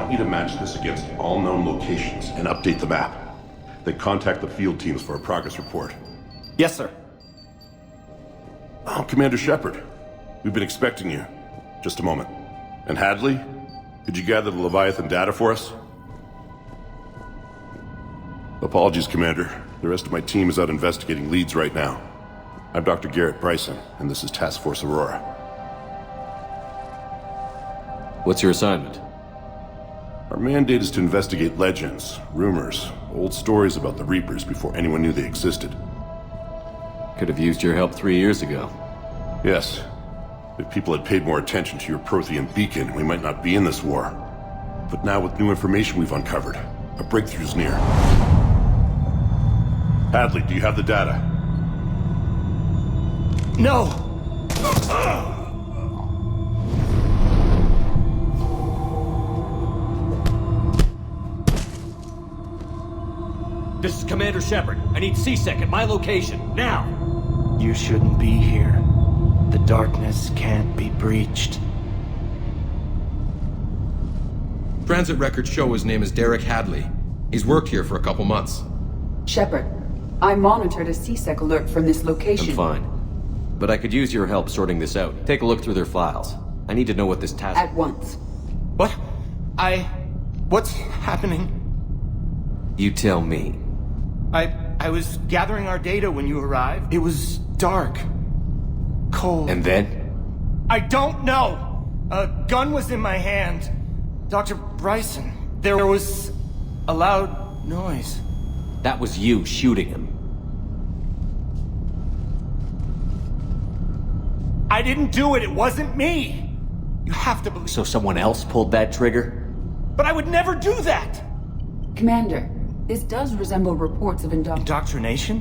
want you to match this against all known locations and update the map. Then contact the field teams for a progress report. Yes, sir. Oh, Commander Shepard. We've been expecting you. Just a moment. And Hadley? Could you gather the Leviathan data for us? Apologies, Commander. The rest of my team is out investigating leads right now. I'm Dr. Garrett Bryson, and this is Task Force Aurora. What's your assignment? Our mandate is to investigate legends, rumors, old stories about the Reapers before anyone knew they existed. Could have used your help 3 years ago. Yes. If people had paid more attention to your Prothean beacon, we might not be in this war. But now with new information we've uncovered, a breakthrough's near. Hadley, do you have the data? No! This is Commander Shepard. I need C-Sec at my location, now! You shouldn't be here. The darkness can't be breached. Transit records show his name is Derek Hadley. He's worked here for a couple months. Shepard, I monitored a C-Sec alert from this location. I'm fine. But I could use your help sorting this out. Take a look through their files. I need to know what this task... At once. What? What's happening? You tell me. I was gathering our data when you arrived. It was dark. Cold. And then? I don't know! A gun was in my hand. Dr. Bryson, there was a loud noise. That was you shooting him. I didn't do it, it wasn't me! You have to believe... So someone else pulled that trigger? But I would never do that! Commander, this does resemble reports of Indoctrination?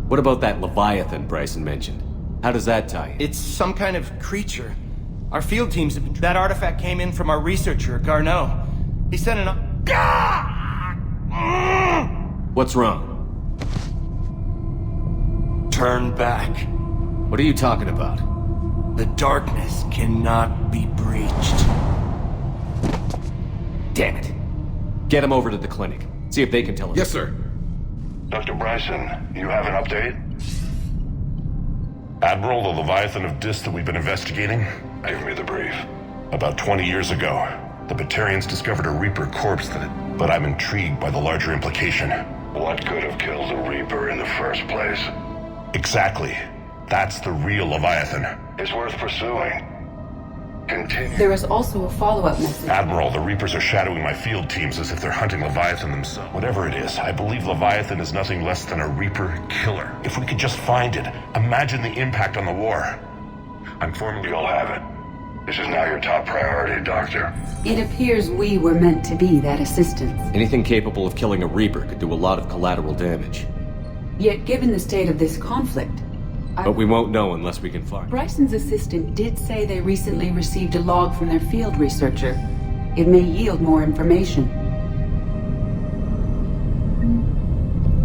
What about that Leviathan Bryson mentioned? How does that tie in? It's some kind of creature. Our field teams have been... That artifact came in from our researcher, Garneau. He sent an... What's wrong? Turn back. What are you talking about? The darkness cannot be breached. Damn it. Get him over to the clinic. See if they can tell us. Yes, sir. Dr. Bryson, you have an update? Admiral, the Leviathan of Dis that we've been investigating? Give me the brief. About 20 years ago, the Batarians discovered a Reaper corpse that had... But I'm intrigued by the larger implication. What could have killed the Reaper in the first place? Exactly. That's the real Leviathan. It's worth pursuing. Continue. There is also a follow-up message. Admiral, the Reapers are shadowing my field teams as if they're hunting Leviathan themselves. Whatever it is, I believe Leviathan is nothing less than a Reaper killer. If we could just find it, imagine the impact on the war. I'm formally... You'll have it. This is now your top priority, Doctor. It appears we were meant to be that assistance. Anything capable of killing a Reaper could do a lot of collateral damage. Yet given the state of this conflict, But we won't know unless we can find. Bryson's assistant did say they recently received a log from their field researcher. It may yield more information.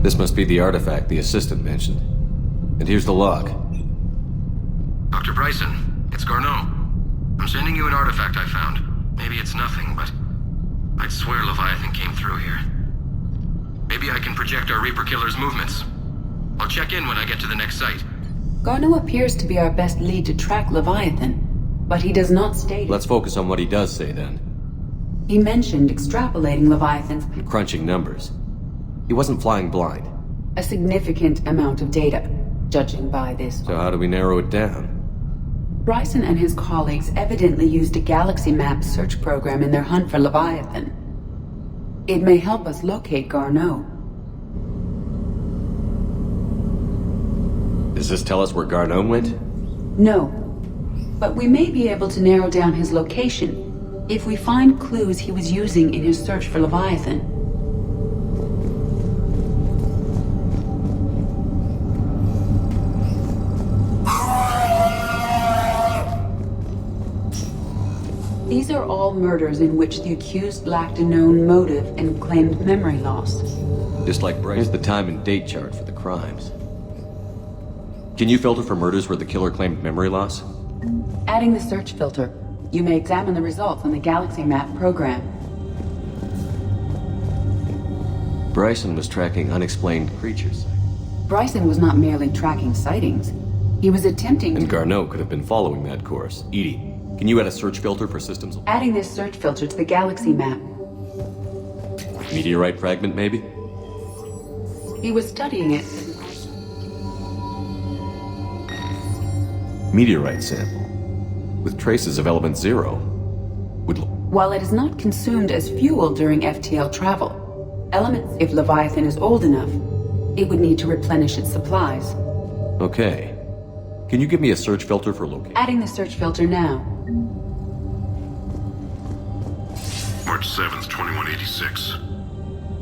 This must be the artifact the assistant mentioned. And here's the log. Dr. Bryson, it's Garneau. I'm sending you an artifact I found. Maybe it's nothing, but I'd swear Leviathan came through here. Maybe I can project our Reaper killer's movements. I'll check in when I get to the next site. Garneau appears to be our best lead to track Leviathan, but he does not state it. Let's focus on what he does say then. He mentioned extrapolating Leviathan's... Crunching numbers. He wasn't flying blind. A significant amount of data, judging by this. So how do we narrow it down? Bryson and his colleagues evidently used a galaxy map search program in their hunt for Leviathan. It may help us locate Garneau. Does this tell us where Garneau went? No, but we may be able to narrow down his location if we find clues he was using in his search for Leviathan. These are all murders in which the accused lacked a known motive and claimed memory loss. Just like Bryce. Here's the time and date chart for the crimes. Can you filter for murders where the killer claimed memory loss? Adding the search filter, you may examine the results on the galaxy map program. Bryson was tracking unexplained creatures. Bryson was not merely tracking sightings. He was attempting And to... Garneau could have been following that course. Edie, can you add a search filter for systems? Adding this search filter to the galaxy map. Meteorite fragment, maybe? He was studying it. Meteorite sample. With traces of element 0. Would While it is not consumed as fuel during FTL travel, elements, if Leviathan is old enough, it would need to replenish its supplies. Okay. Can you give me a search filter for location? Adding the search filter now. March 7th, 2186.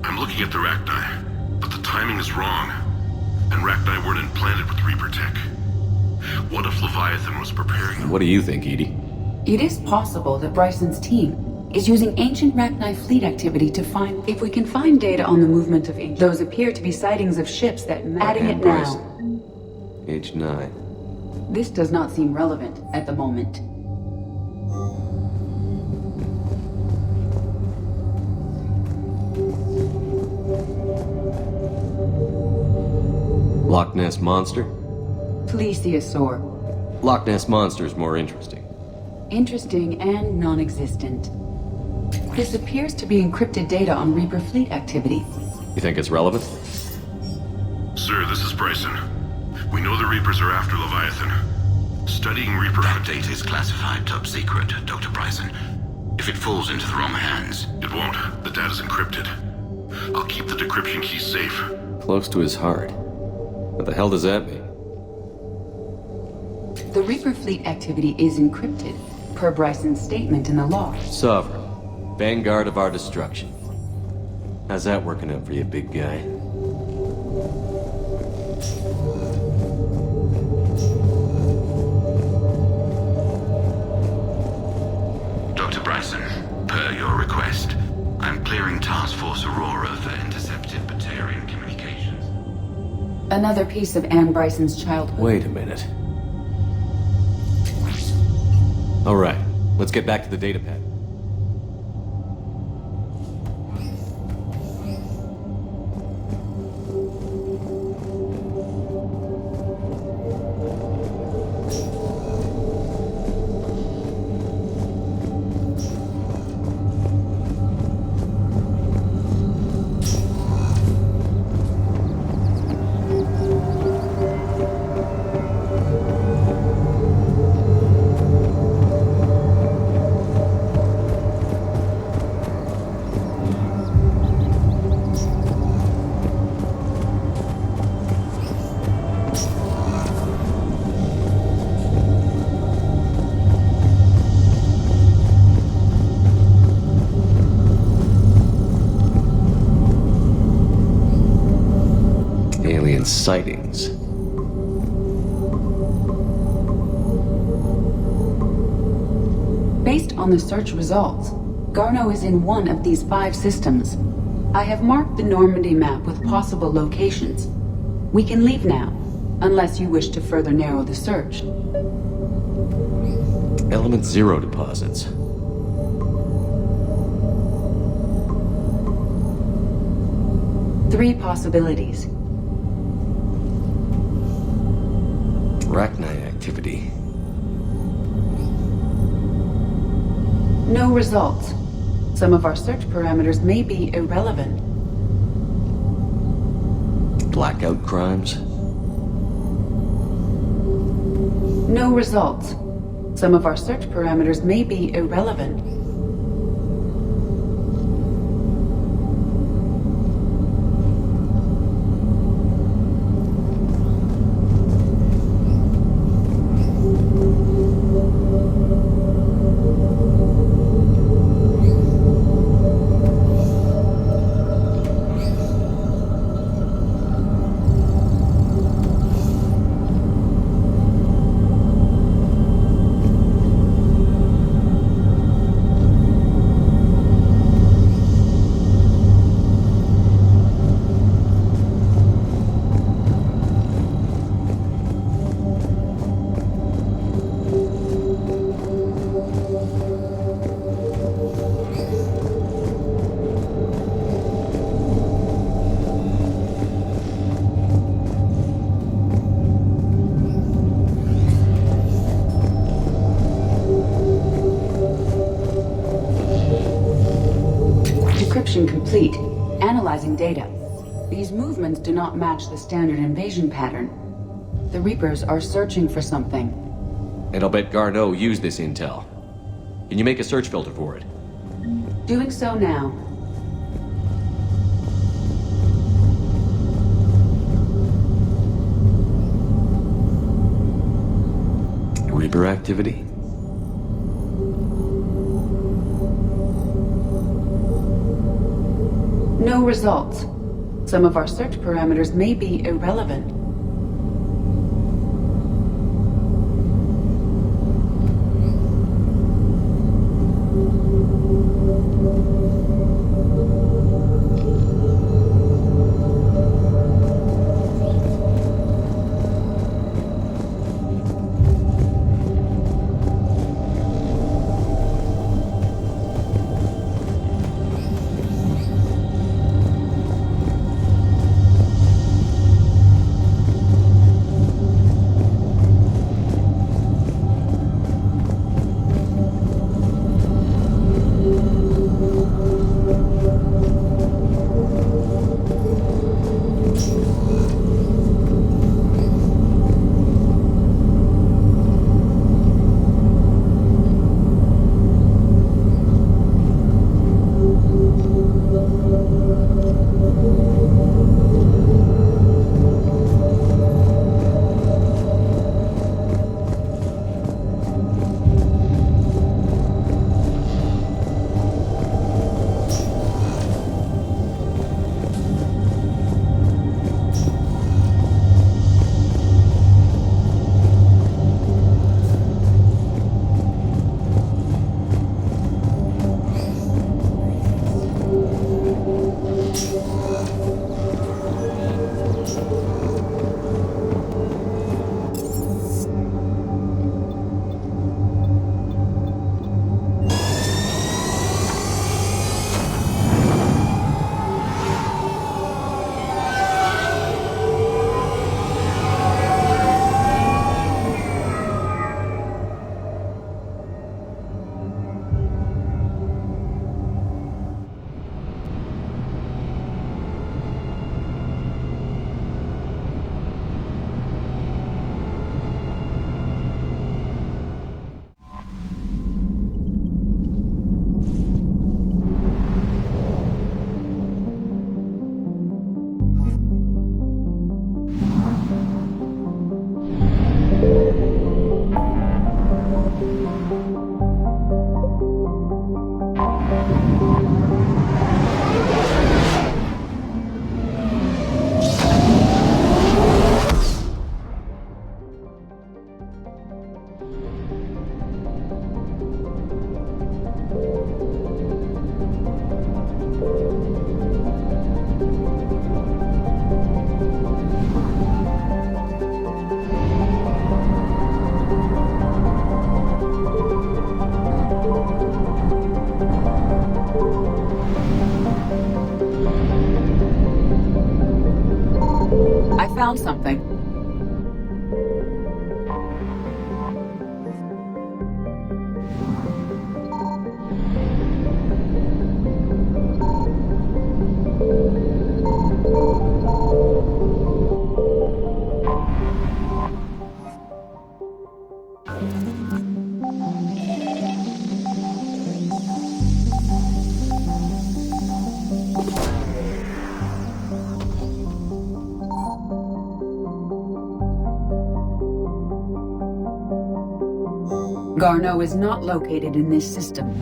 I'm looking at the Rachni, but the timing is wrong. And Rachni weren't implanted with Reaper tech. What if Leviathan was preparing them? What do you think, Edie? It is possible that Bryson's team is using ancient Rachni fleet activity to find... If we can find data on the movement of ancient... Those appear to be sightings of ships that... Adding it now. Age 9. This does not seem relevant at the moment. Loch Ness Monster? Plesiosaur. Loch Ness Monster is more interesting. Interesting and non-existent. This appears to be encrypted data on Reaper fleet activity. You think it's relevant? Sir, this is Bryson. We know the Reapers are after Leviathan. Studying Reaper... That data is classified top secret, Dr. Bryson. If it falls into the wrong hands... It won't. The data's encrypted. I'll keep the decryption key safe. Close to his heart. What the hell does that mean? The Reaper fleet activity is encrypted, per Bryson's statement in the log. Sovereign. Vanguard of our destruction. How's that working out for you, big guy? Dr. Bryson, per your request, I'm clearing Task Force Aurora for intercepted Batarian communications. Another piece of Anne Bryson's childhood. Wait a minute. All right, let's get back to the data pad. Sightings. Based on the search results, Garneau is in one of these 5 systems. I have marked the Normandy map with possible locations. We can leave now, unless you wish to further narrow the search. Element 0 deposits. Three possibilities. Rachni activity. No results. Some of our search parameters may be irrelevant. Blackout crimes. No results. Some of our search parameters may be irrelevant. complete. Analyzing data. These movements do not match the standard invasion pattern. The Reapers are searching for something. And I'll bet Garneau used this intel. Can you make a search filter for it? Doing so now. Reaper activity? No results. Some of our search parameters may be irrelevant. Found something. Garneau is not located in this system.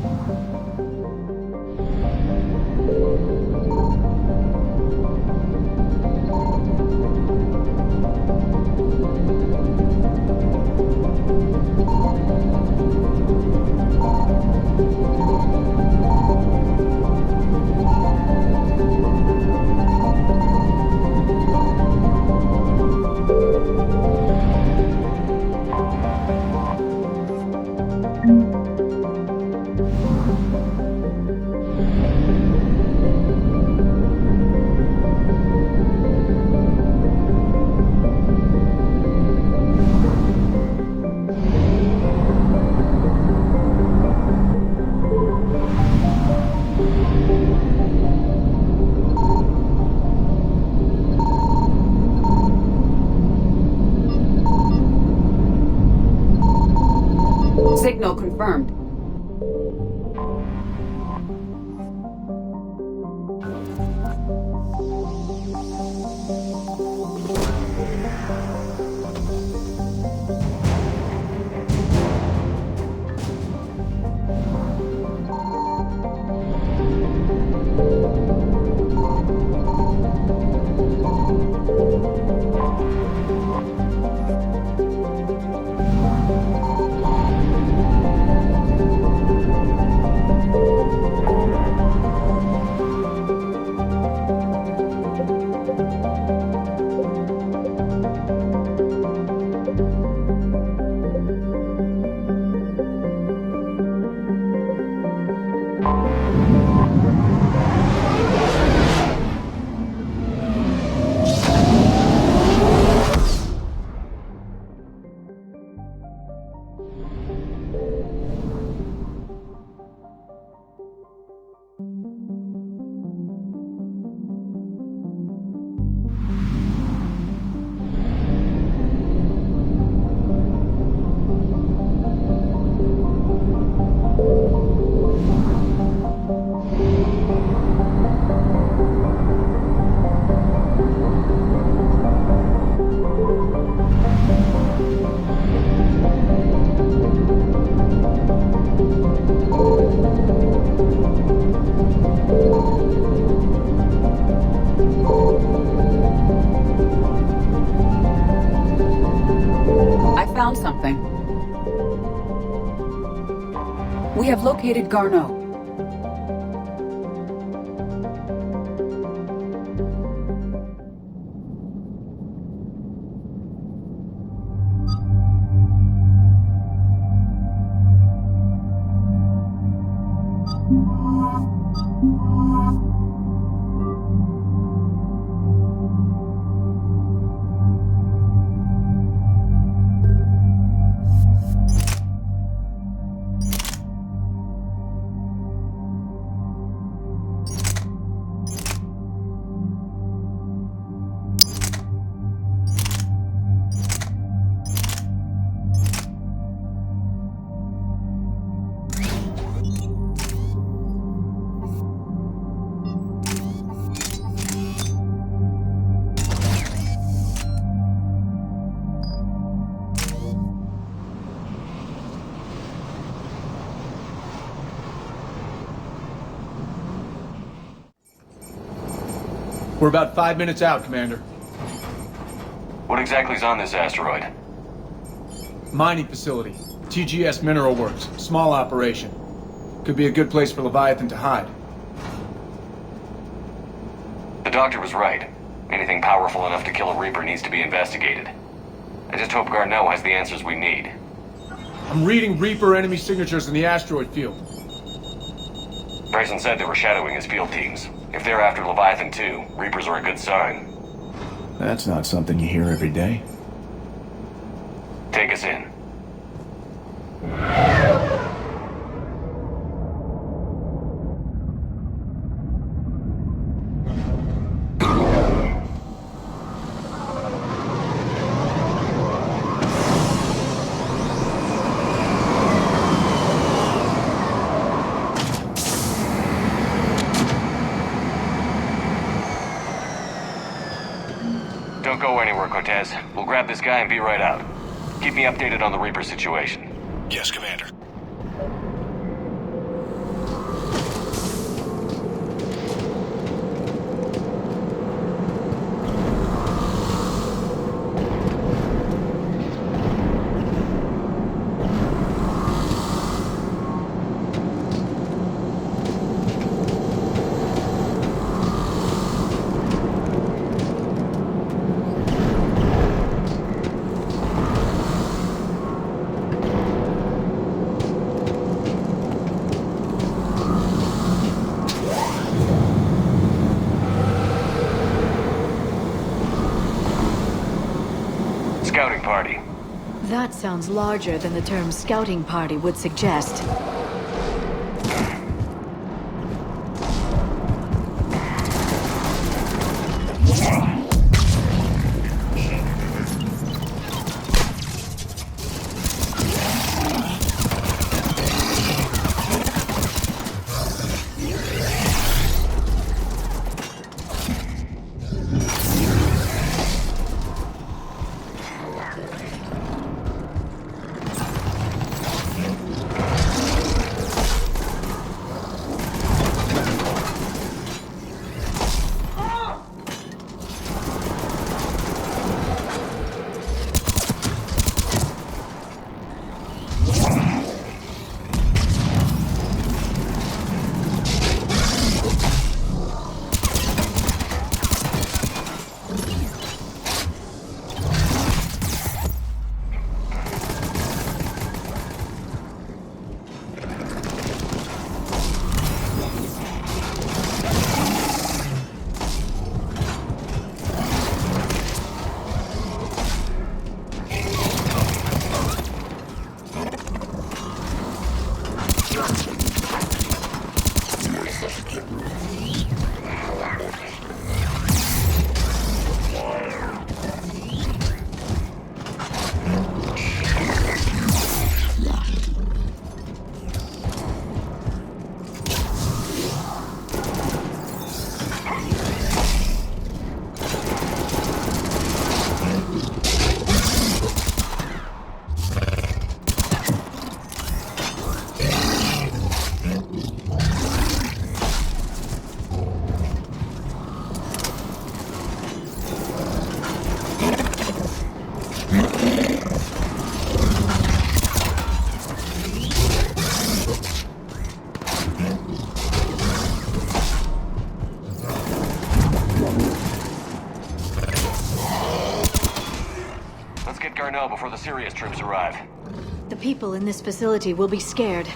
Signal confirmed. We have located Garneau. We're about 5 minutes out, Commander. What exactly is on this asteroid? Mining facility. TGS Mineral Works. Small operation. Could be a good place for Leviathan to hide. The doctor was right. Anything powerful enough to kill a Reaper needs to be investigated. I just hope Garneau has the answers we need. I'm reading Reaper enemy signatures in the asteroid field. Bryson said they were shadowing his field teams. If they're after Leviathan too, Reapers are a good sign. That's not something you hear every day. Take us in. Don't go anywhere, Cortez. We'll grab this guy and be right out. Keep me updated on the Reaper situation. Yes, Commander. Scouting party. That sounds larger than the term scouting party would suggest. get Garneau before the serious troops arrive. The people in this facility will be scared.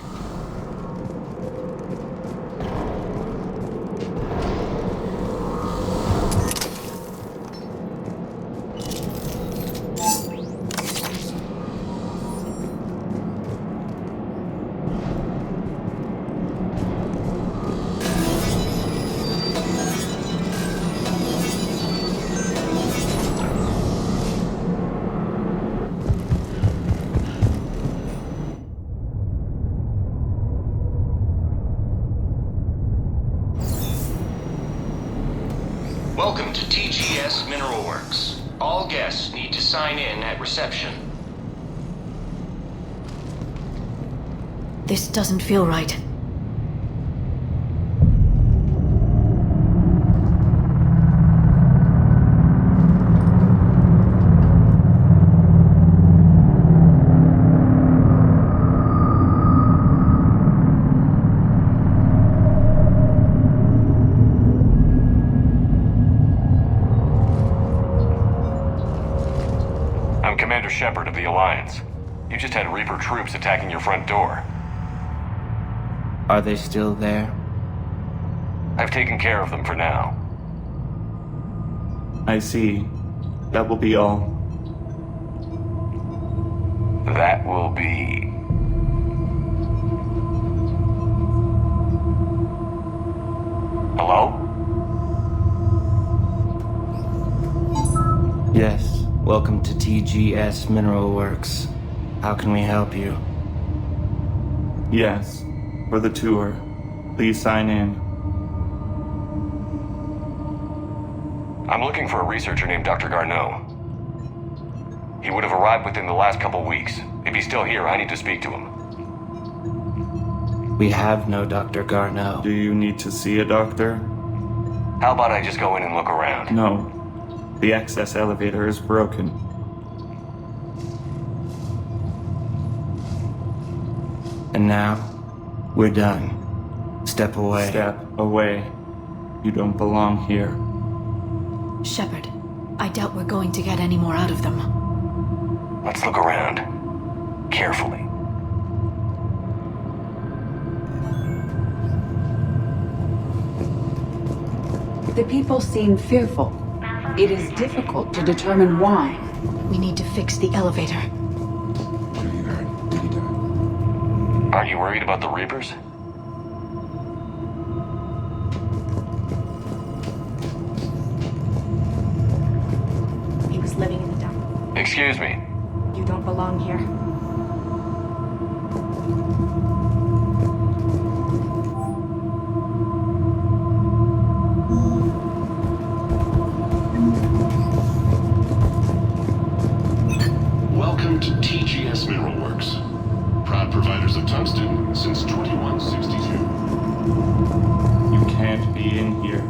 Welcome to TGS Mineral Works. All guests need to sign in at reception. This doesn't feel right. Shepard of the Alliance. You just had Reaper troops attacking your front door. Are they still there? I've taken care of them for now. I see. That will be all. That will be... Hello? Yes. Welcome to TGS Mineral Works. How can we help you? Yes, for the tour. Please sign in. I'm looking for a researcher named Dr. Garneau. He would have arrived within the last couple weeks. If he's still here, I need to speak to him. We have no Dr. Garneau. Do you need to see a doctor? How about I just go in and look around? No. The access elevator is broken. And now, we're done. Step away. Step away. You don't belong here. Shepard, I doubt we're going to get any more out of them. Let's look around. Carefully. The people seem fearful. It is difficult to determine why. We need to fix the elevator. Aren't you worried about the Reapers? He was living in the dump. Excuse me. You don't belong here. Welcome to TGS Mineral Works. Proud providers of tungsten since 2162. You can't be in here.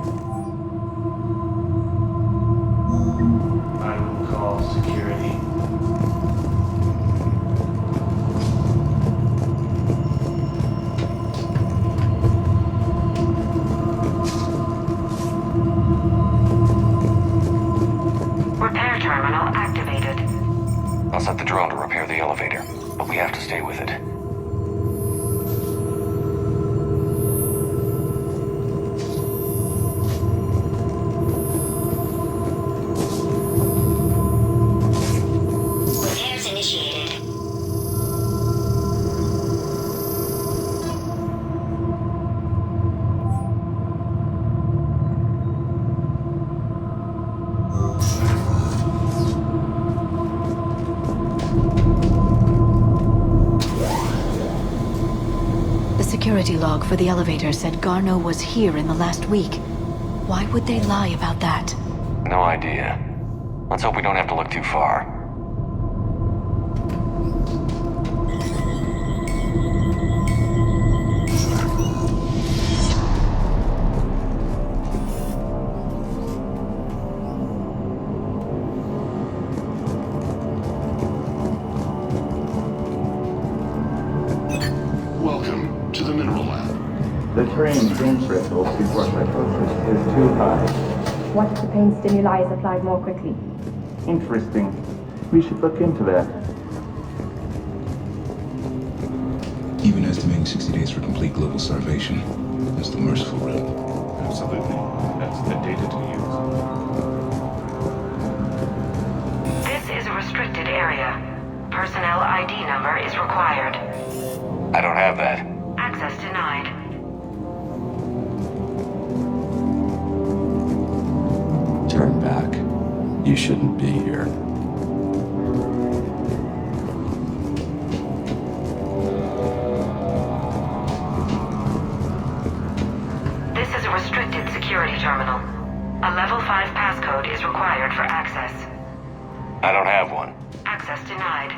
I will call security. Repair terminal activated. I'll set the drone to repair the elevator, but we have to stay with it. Repairs initiated. The security log for the elevator said Garneau was here in the last week. Why would they lie about that? No idea. Let's hope we don't have to look too far. Welcome to the Mineral Lab. The terrain pain threshold before psychosis is too high. What if the pain stimuli is applied more quickly? Interesting. We should look into that. Even estimating 60 days for complete global starvation is the merciful route. Absolutely. That's the data to use. This is a restricted area. Personnel ID number is required. I don't have that. Access denied. Turn back. You shouldn't be here. This is a restricted security terminal. A level 5 passcode is required for access. I don't have one. Access denied.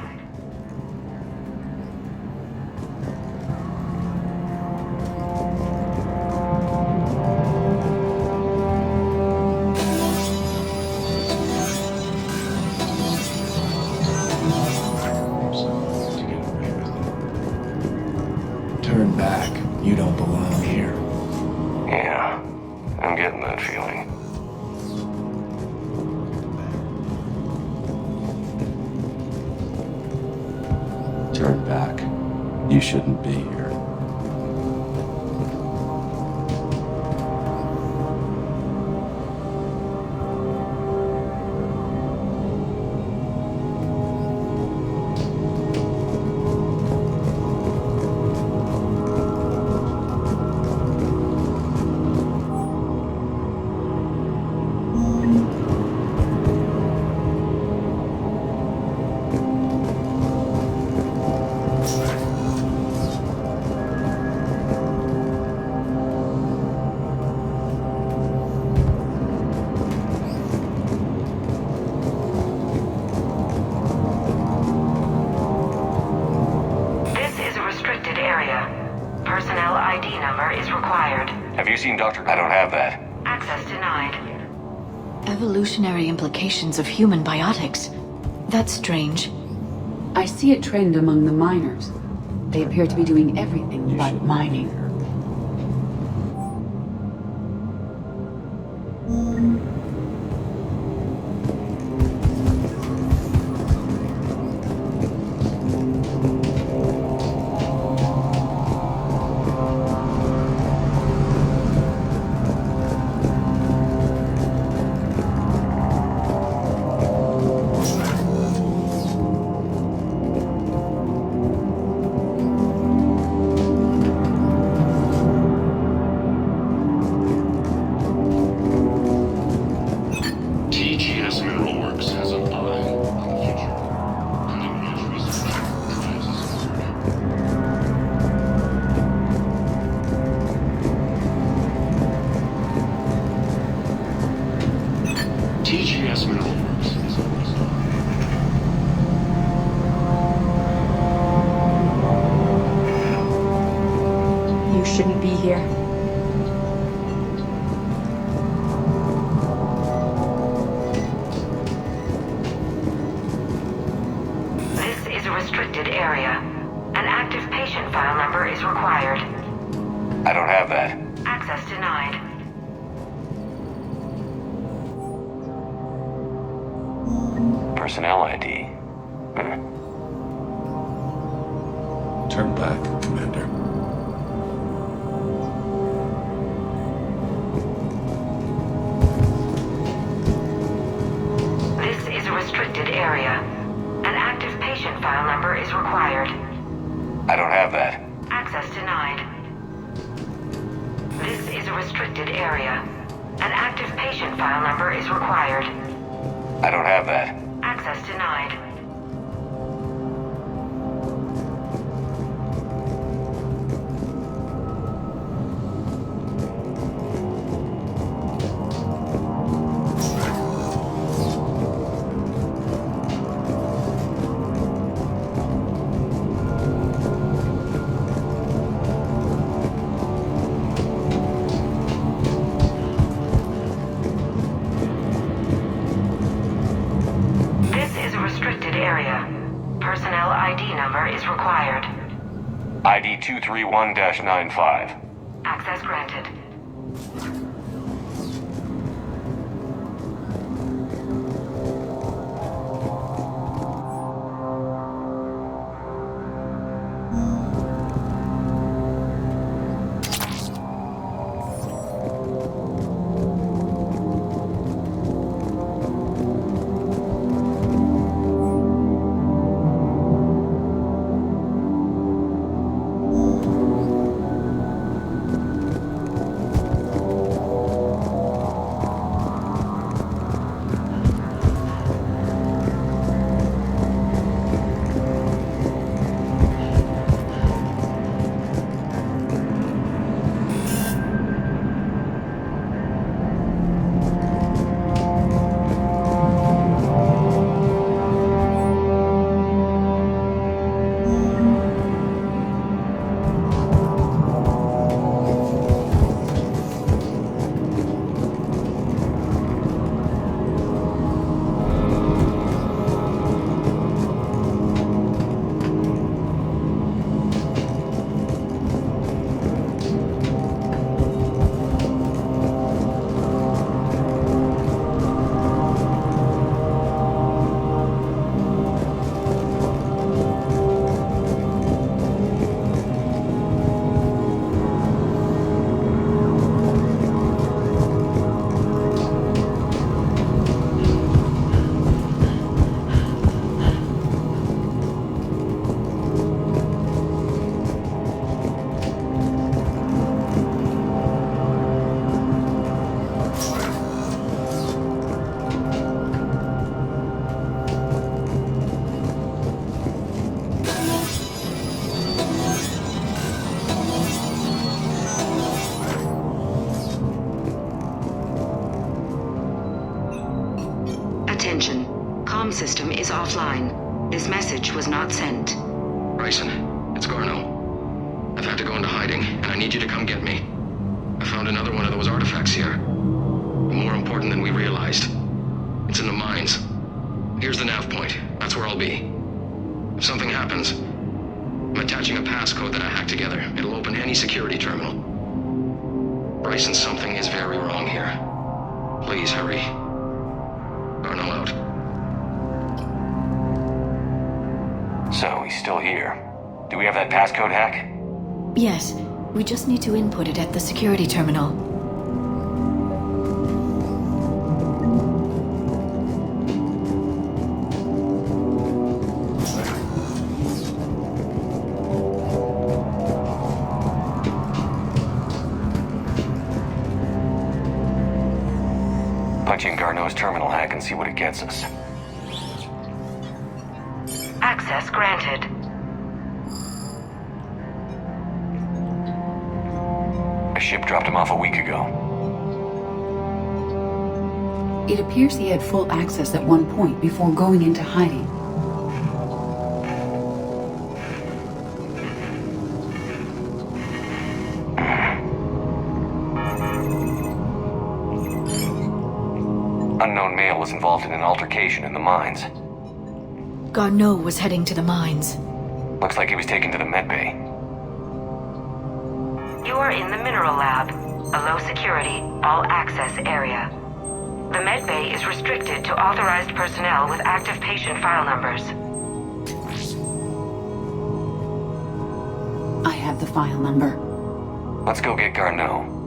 Turn back. You don't belong here. Yeah, I'm getting that feeling. Turn back. You shouldn't be here. Personnel ID number is required. Have you seen Dr. I don't have that. Access denied. Evolutionary implications of human biotics. That's strange. I see a trend among the miners. They appear to be doing everything but mining. You shouldn't be here. This is a restricted area. An active patient file number is required. I don't have that. Access denied. Personnel ID. Turn back, Commander. This is a restricted area. An active patient file number is required. I don't have that. Access denied. This is a restricted area. An active patient file number is required. I don't have that. Access denied. Personnel ID number is required. ID 231-95. Access granted. comm system is offline. This message was not sent. Bryson, it's Garno. I've had to go into hiding, and I need you to come get me. I found another one of those artifacts here. More important than we realized. It's in the mines. Here's the nav point. That's where I'll be. If something happens, I'm attaching a passcode that I hacked together. It'll open any security terminal. Bryson, something is very wrong here. Please hurry. Garno out. So, he's still here. Do we have that passcode hack? Yes, we just need to input it at the security terminal. Punch in Garneau's terminal hack and see what it gets us. Access granted. A ship dropped him off a week ago. It appears he had full access at one point before going into hiding. Unknown male was involved in an altercation in the mines. Garneau was heading to the mines. Looks like he was taken to the medbay. You are in the mineral lab, a low security, all access area. The medbay is restricted to authorized personnel with active patient file numbers. I have the file number. Let's go get Garneau.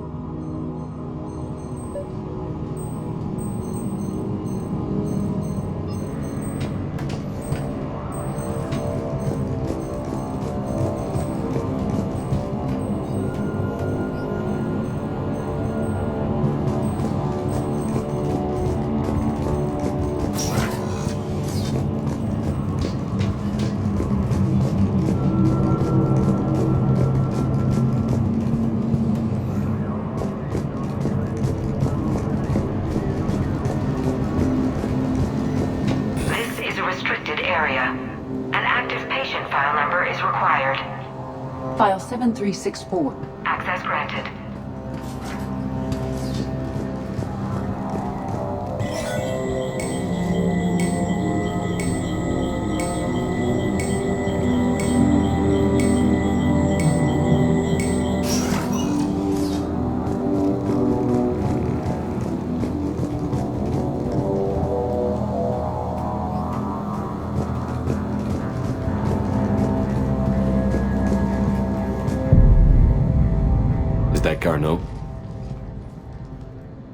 File 7364. Access granted. That Garneau?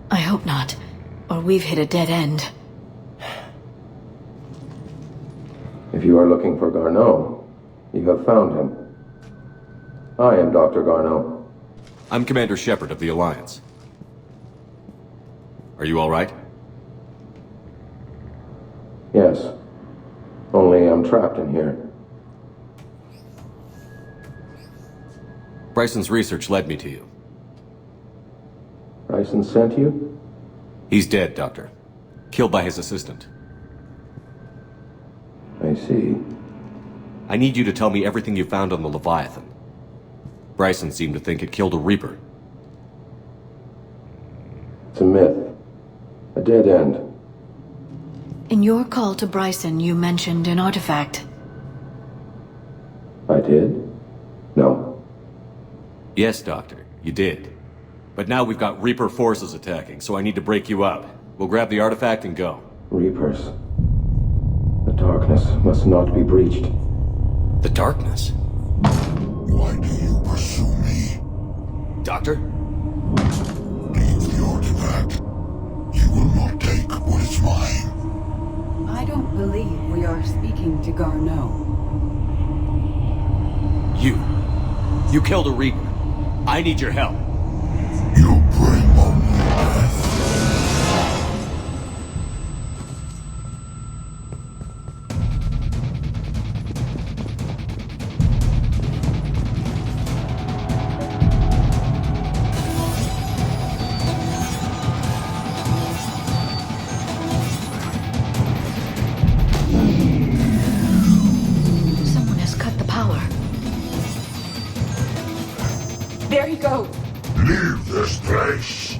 I hope not, or we've hit a dead end. If you are looking for Garneau, you have found him. I am Dr. Garneau. I'm Commander Shepard of the Alliance. Are you all right? Yes. Only I'm trapped in here. Bryson's research led me to you. Bryson sent you? He's dead, Doctor. Killed by his assistant. I see. I need you to tell me everything you found on the Leviathan. Bryson seemed to think it killed a Reaper. It's a myth. A dead end. In your call to Bryson, you mentioned an artifact. I did? No. Yes, Doctor, you did. But now we've got Reaper forces attacking, so I need to break you up. We'll grab the artifact and go. Reapers. The darkness must not be breached. The darkness? Why do you pursue me? Doctor? Leave the artifact. You will not take what is mine. I don't believe we are speaking to Garneau. You killed a Reaper. I need your help. You bring only death. There he goes. Leave this place.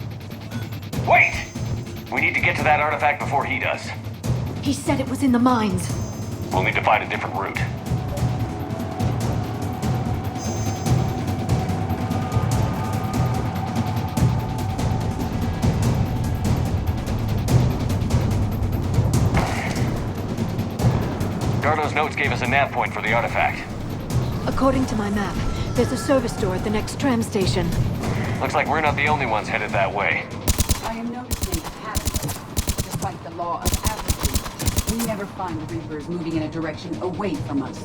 Wait! We need to get to that artifact before he does. He said it was in the mines. We'll need to find a different route. Gardo's notes gave us a nav point for the artifact. According to my map, there's a service door at the next tram station. Looks like we're not the only ones headed that way. I am noticing a pattern. Despite the law of averages, we never find the Reapers moving in a direction away from us.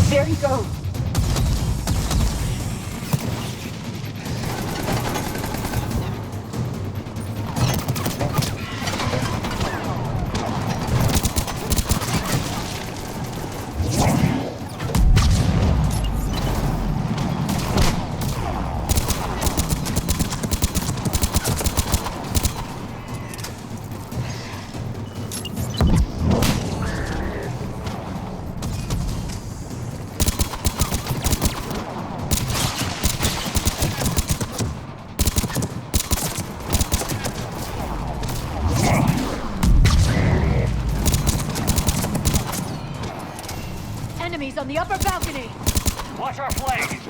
There he goes. Enemies on the upper balcony! Watch our flank!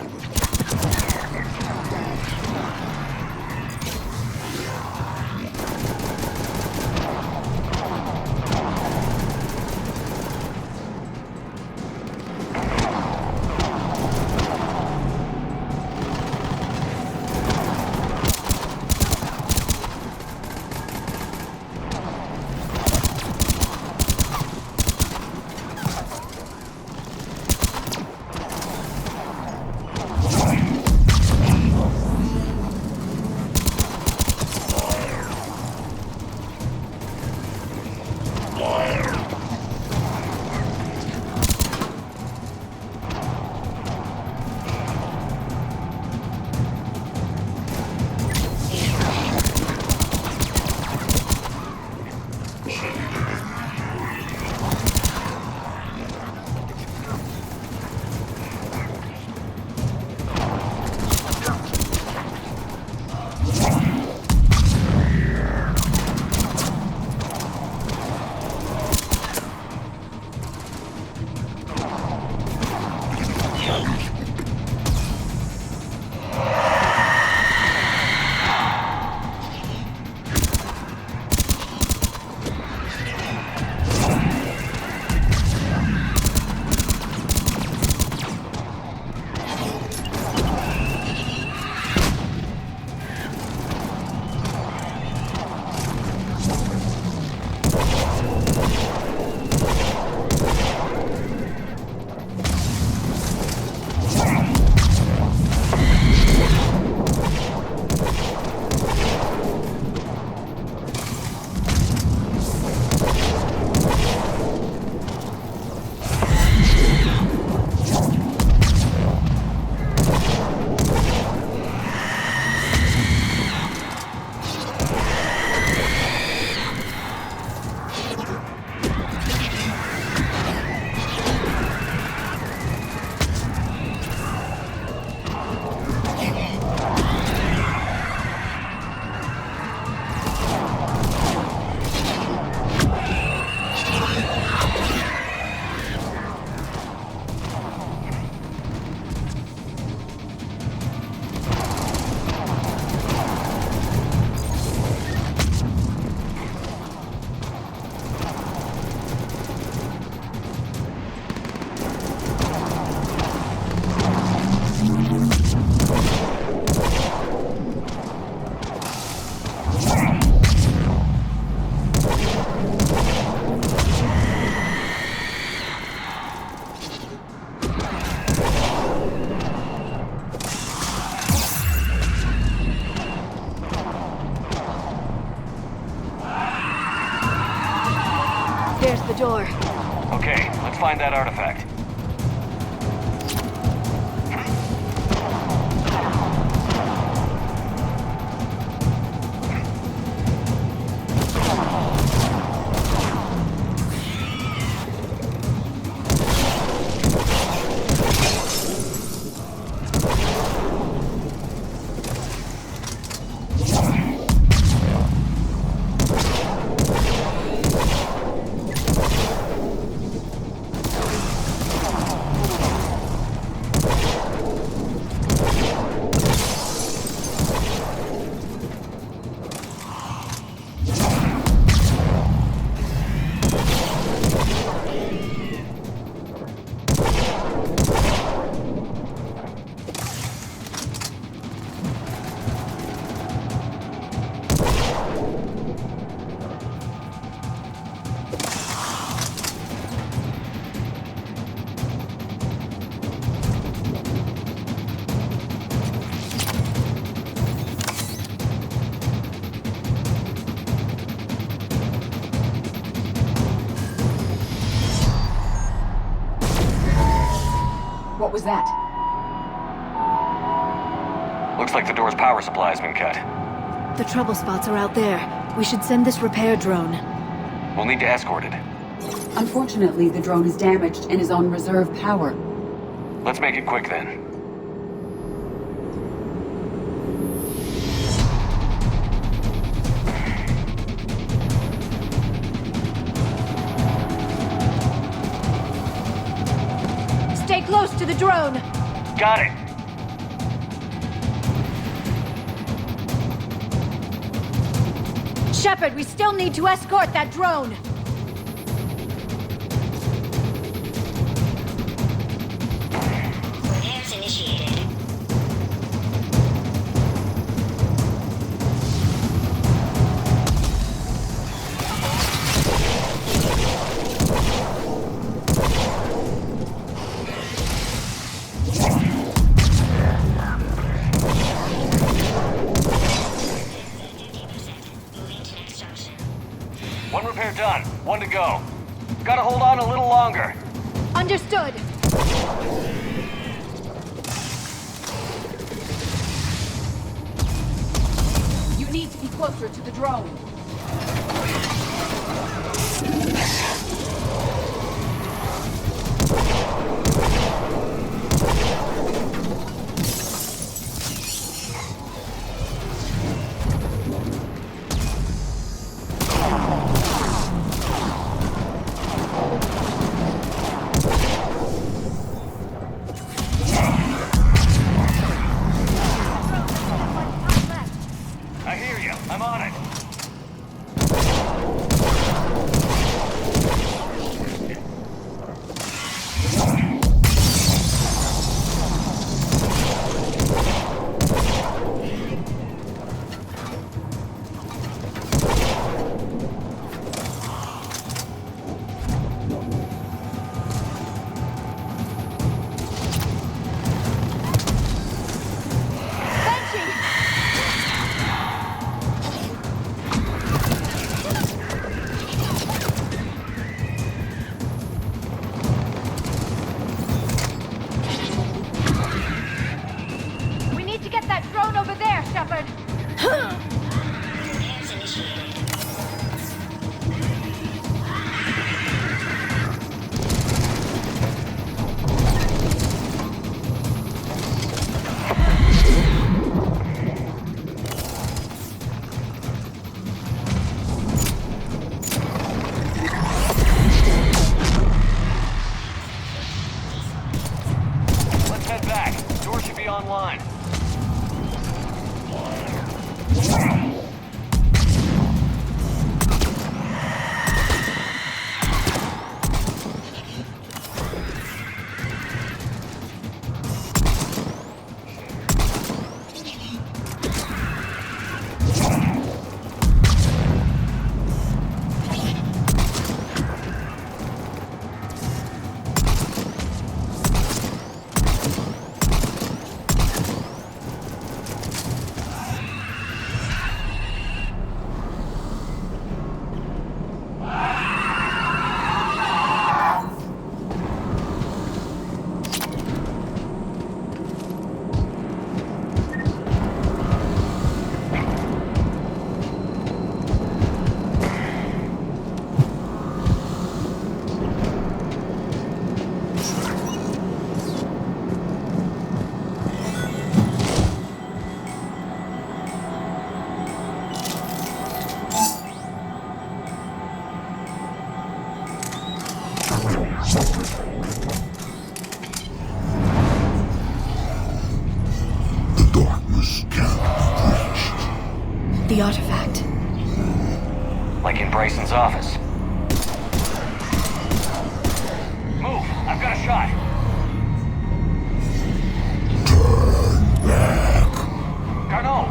There's the door. Okay, let's find that artifact. What was that? Looks like the door's power supply has been cut. The trouble spots are out there. We should send this repair drone. We'll need to escort it. Unfortunately, the drone is damaged and is on reserve power. Let's make it quick then. Stay close to the drone! Got it! Shepard, we still need to escort that drone! Repairs initiated. One repair done. One to go. Gotta hold on a little longer. Understood! You need to be closer to the drone. I hear you. I'm on it. Like in Bryson's office. Move! I've got a shot! Turn back. Garneau!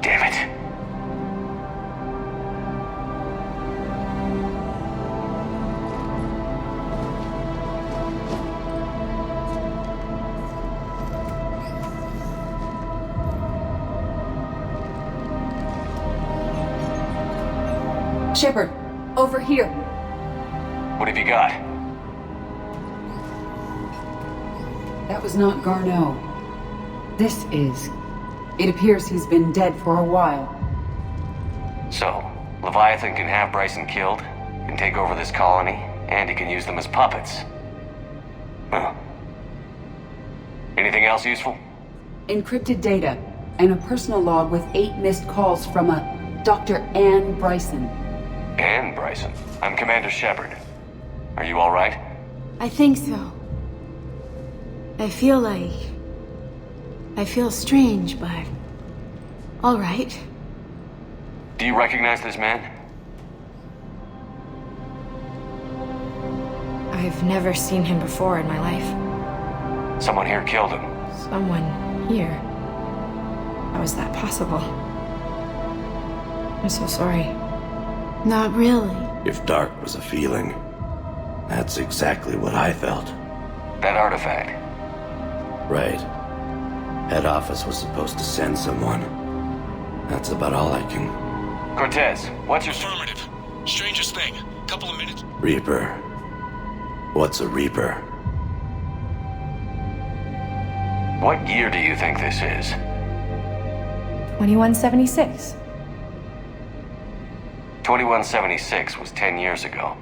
Damn it. Shepard, over here. What have you got? That was not Garneau. This is. It appears he's been dead for a while. So, Leviathan can have Bryson killed, can take over this colony, and he can use them as puppets. Huh. Anything else useful? Encrypted data, and a personal log with 8 missed calls from a Dr. Ann Bryson. Ann Bryson? I'm Commander Shepard. Are you alright? I think so. I feel strange, but... alright. Do you recognize this man? I've never seen him before in my life. Someone here killed him. Someone here? How is that possible? I'm so sorry. Not really. If dark was a feeling, that's exactly what I felt. That artifact. Right. Head office was supposed to send someone. That's about all I can... Cortez, what's your... Affirmative. Strangest thing. Couple of minutes... Reaper. What's a Reaper? What year do you think this is? 2176. 2176 was 10 years ago.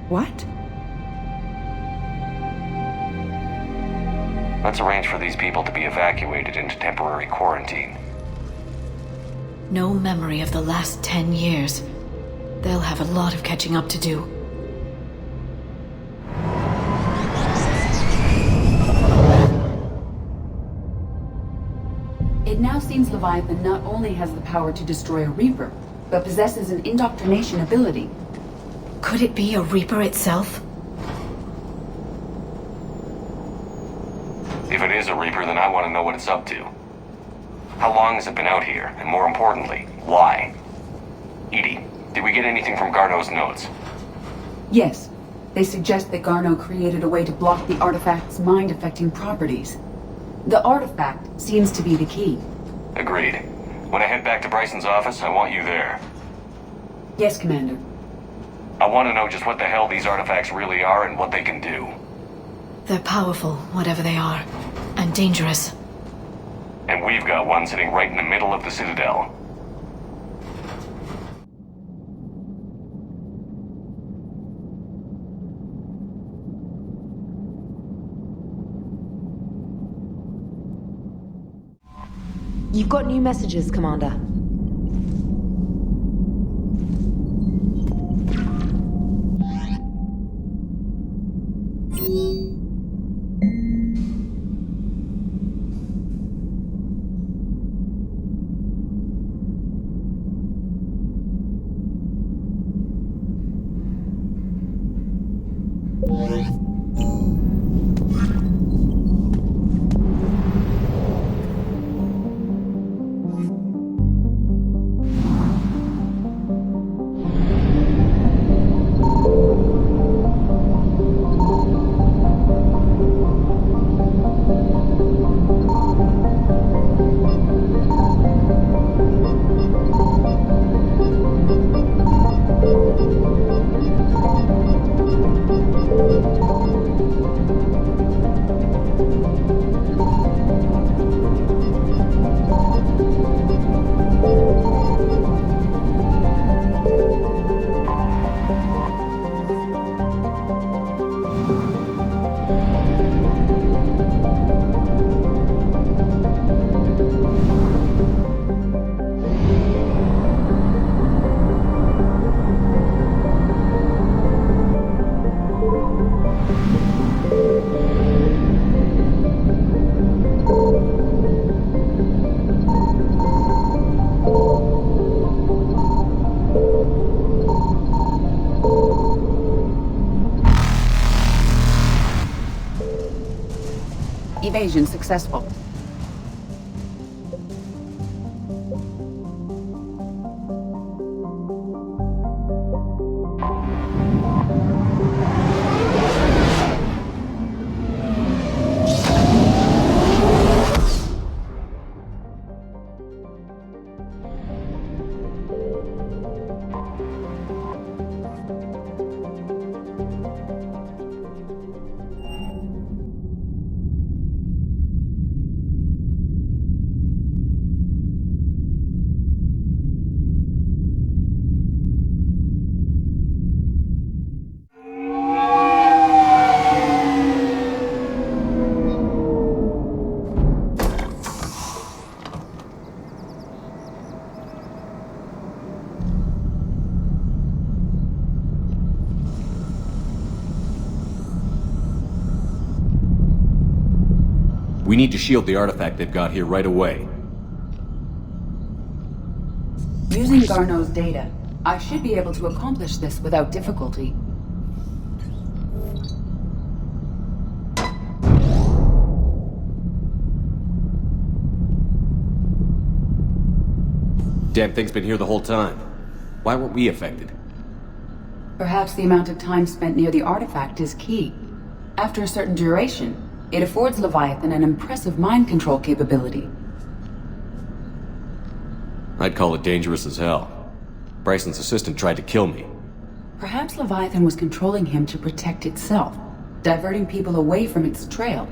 What? Let's arrange for these people to be evacuated into temporary quarantine. No memory of the last 10 years. They'll have a lot of catching up to do. It now seems Leviathan not only has the power to destroy a Reaper, but possesses an indoctrination ability. Could it be a Reaper itself? If it is a Reaper, then I want to know what it's up to. How long has it been out here? And more importantly, why? Edie, did we get anything from Garneau's notes? Yes. They suggest that Garneau created a way to block the artifact's mind-affecting properties. The artifact seems to be the key. Agreed. When I head back to Bryson's office, I want you there. Yes, Commander. I want to know just what the hell these artifacts really are and what they can do. They're powerful, whatever they are, and dangerous. And we've got one sitting right in the middle of the Citadel. You've got new messages, Commander. Evasion successful. We need to shield the artifact they've got here right away. Using Garneau's data, I should be able to accomplish this without difficulty. Damn thing's been here the whole time. Why weren't we affected? Perhaps the amount of time spent near the artifact is key. After a certain duration, it affords Leviathan an impressive mind control capability. I'd call it dangerous as hell. Bryson's assistant tried to kill me. Perhaps Leviathan was controlling him to protect itself, diverting people away from its trail.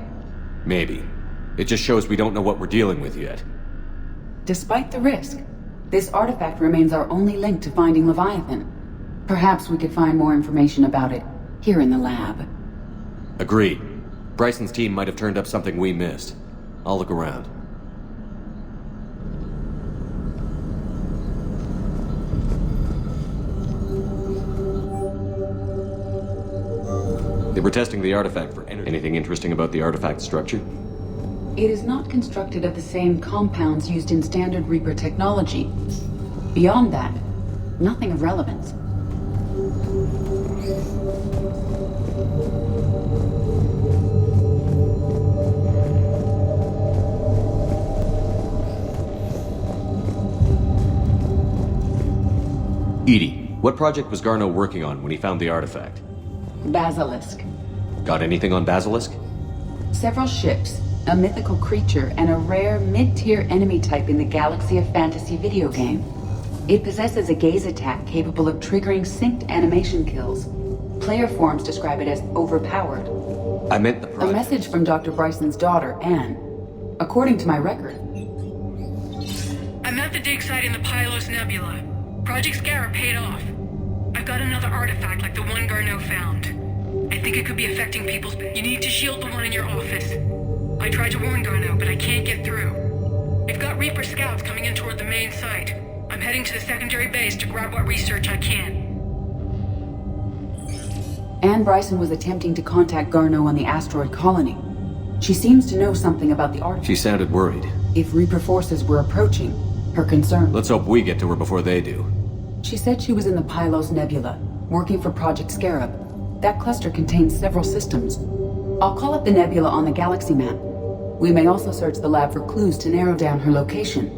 Maybe. It just shows we don't know what we're dealing with yet. Despite the risk, this artifact remains our only link to finding Leviathan. Perhaps we could find more information about it here in the lab. Agreed. Bryson's team might have turned up something we missed. I'll look around. They were testing the artifact for anything interesting about the artifact structure? It is not constructed of the same compounds used in standard Reaper technology. Beyond that, nothing of relevance. Edie, what project was Garneau working on when he found the artifact? Basilisk. Got anything on Basilisk? Several ships, a mythical creature, and a rare mid-tier enemy type in the Galaxy of Fantasy video game. It possesses a gaze attack capable of triggering synced animation kills. Player forums describe it as overpowered. I meant the project. A message from Dr. Bryson's daughter, Anne. According to my record. I'm at the dig site in the Pylos Nebula. Project Scarab paid off. I've got another artifact like the one Garneau found. I think it could be affecting people's... You need to shield the one in your office. I tried to warn Garneau, but I can't get through. We've got Reaper scouts coming in toward the main site. I'm heading to the secondary base to grab what research I can. Anne Bryson was attempting to contact Garneau on the asteroid colony. She seems to know something about the artifact. She sounded worried. If Reaper forces were approaching, her concern... Let's hope we get to her before they do. She said she was in the Pylos Nebula, working for Project Scarab. That cluster contains several systems. I'll call up the nebula on the galaxy map. We may also search the lab for clues to narrow down her location.